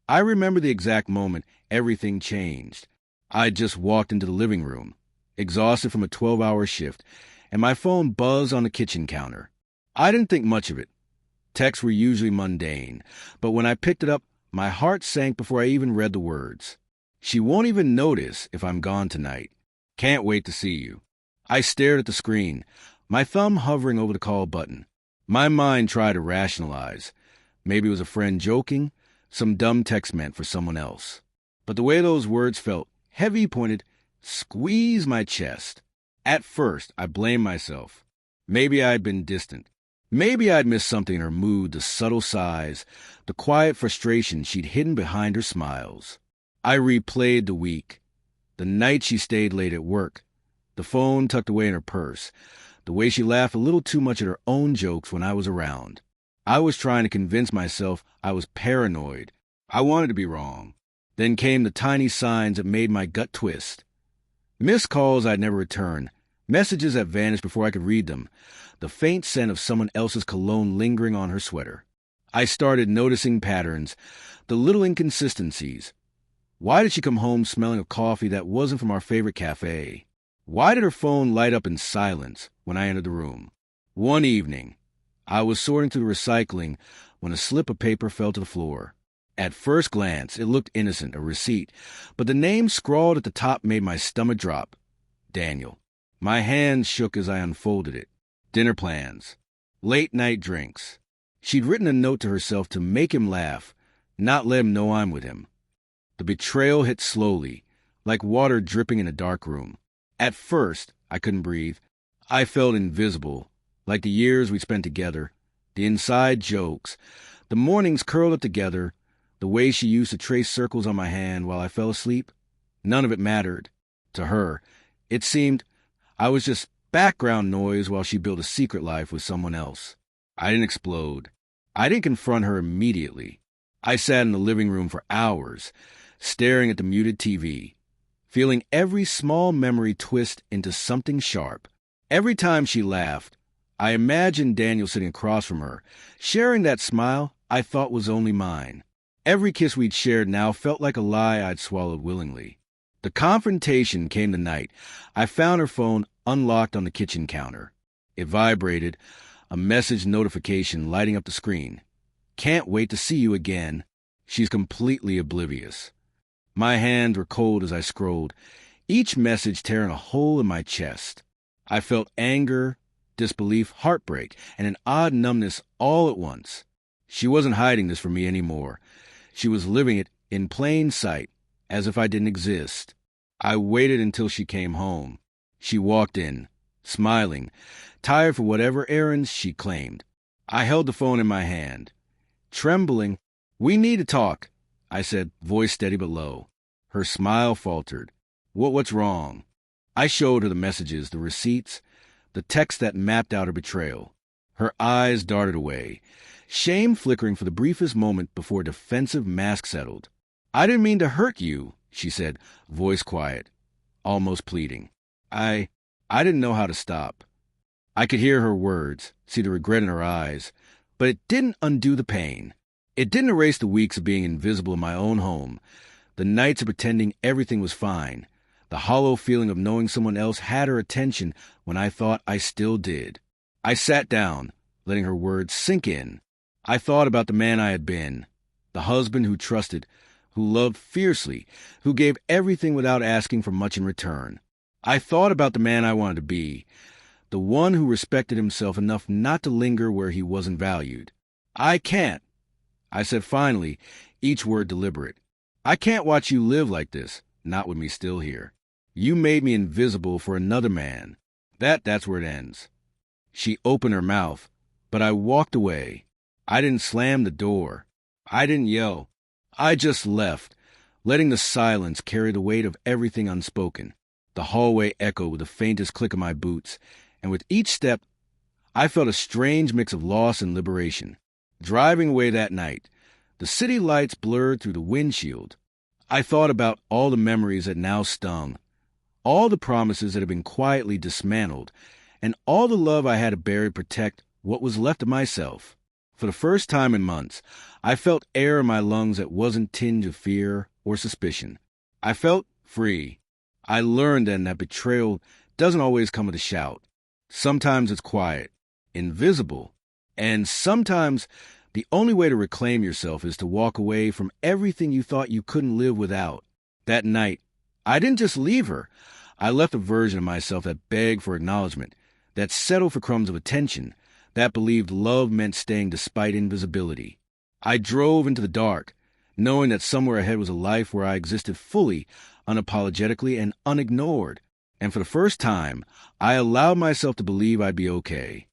I remember the exact moment everything changed. I just walked into the living room, exhausted from a 12-hour shift, and my phone buzzed on the kitchen counter. I didn't think much of it. Texts were usually mundane, but when I picked it up, my heart sank before I even read the words. She won't even notice if I'm gone tonight. Can't wait to see you. I stared at the screen, my thumb hovering over the call button. My mind tried to rationalize. Maybe it was a friend joking, some dumb text meant for someone else. But the way those words felt, heavy pointed, squeezed my chest. At first, I blamed myself. Maybe I'd been distant. Maybe I'd missed something in her mood, the subtle sighs, the quiet frustration she'd hidden behind her smiles. I replayed the week. The night she stayed late at work. The phone tucked away in her purse. The way she laughed a little too much at her own jokes when I was around. I was trying to convince myself I was paranoid. I wanted to be wrong. Then came the tiny signs that made my gut twist. Missed calls I'd never return. Messages that vanished before I could read them. The faint scent of someone else's cologne lingering on her sweater. I started noticing patterns, the little inconsistencies. Why did she come home smelling of coffee that wasn't from our favorite cafe? Why did her phone light up in silence when I entered the room? One evening, I was sorting through the recycling when a slip of paper fell to the floor. At first glance, it looked innocent, a receipt, but the name scrawled at the top made my stomach drop. Daniel. My hands shook as I unfolded it. Dinner plans. Late-night drinks. She'd written a note to herself to make him laugh, not let him know I'm with him. The betrayal hit slowly, like water dripping in a dark room. At first, I couldn't breathe. I felt invisible, like the years we spent together, the inside jokes, the mornings curled up together, the way she used to trace circles on my hand while I fell asleep. None of it mattered. To her, it seemed I was just background noise while she built a secret life with someone else. I didn't explode. I didn't confront her immediately. I sat in the living room for hours, staring at the muted TV, feeling every small memory twist into something sharp. Every time she laughed, I imagined Daniel sitting across from her, sharing that smile I thought was only mine. Every kiss we'd shared now felt like a lie I'd swallowed willingly. The confrontation came the night I found her phone unlocked on the kitchen counter. It vibrated, a message notification lighting up the screen. Can't wait to see you again. She's completely oblivious. My hands were cold as I scrolled, each message tearing a hole in my chest. I felt anger, disbelief, heartbreak, and an odd numbness all at once. She wasn't hiding this from me anymore. She was living it in plain sight, as if I didn't exist. I waited until she came home. She walked in, smiling, tired for whatever errands she claimed. I held the phone in my hand. Trembling, "We need to talk," I said, voice steady but low. Her smile faltered. What's wrong?" I showed her the messages, the receipts, the text that mapped out her betrayal. Her eyes darted away, shame flickering for the briefest moment before a defensive mask settled. "I didn't mean to hurt you," she said, voice quiet, almost pleading. I didn't know how to stop. I could hear her words, see the regret in her eyes, but it didn't undo the pain. It didn't erase the weeks of being invisible in my own home, the nights of pretending everything was fine, the hollow feeling of knowing someone else had her attention when I thought I still did. I sat down, letting her words sink in. I thought about the man I had been, the husband who trusted, who loved fiercely, who gave everything without asking for much in return. I thought about the man I wanted to be, the one who respected himself enough not to linger where he wasn't valued. "I can't," I said finally, each word deliberate. "I can't watch you live like this, not with me still here. You made me invisible for another man. That's where it ends." She opened her mouth, but I walked away. I didn't slam the door. I didn't yell. I just left, letting the silence carry the weight of everything unspoken. The hallway echoed with the faintest click of my boots, and with each step, I felt a strange mix of loss and liberation. Driving away that night, the city lights blurred through the windshield. I thought about all the memories that now stung, all the promises that had been quietly dismantled, and all the love I had to bury to protect what was left of myself. For the first time in months, I felt air in my lungs that wasn't tinged of fear or suspicion. I felt free. I learned then that betrayal doesn't always come with a shout. Sometimes it's quiet, invisible, and sometimes the only way to reclaim yourself is to walk away from everything you thought you couldn't live without. That night, I didn't just leave her. I left a version of myself that begged for acknowledgement, that settled for crumbs of attention, that believed love meant staying despite invisibility. I drove into the dark, knowing that somewhere ahead was a life where I existed fully, unapologetically, and unignored. And for the first time, I allowed myself to believe I'd be okay.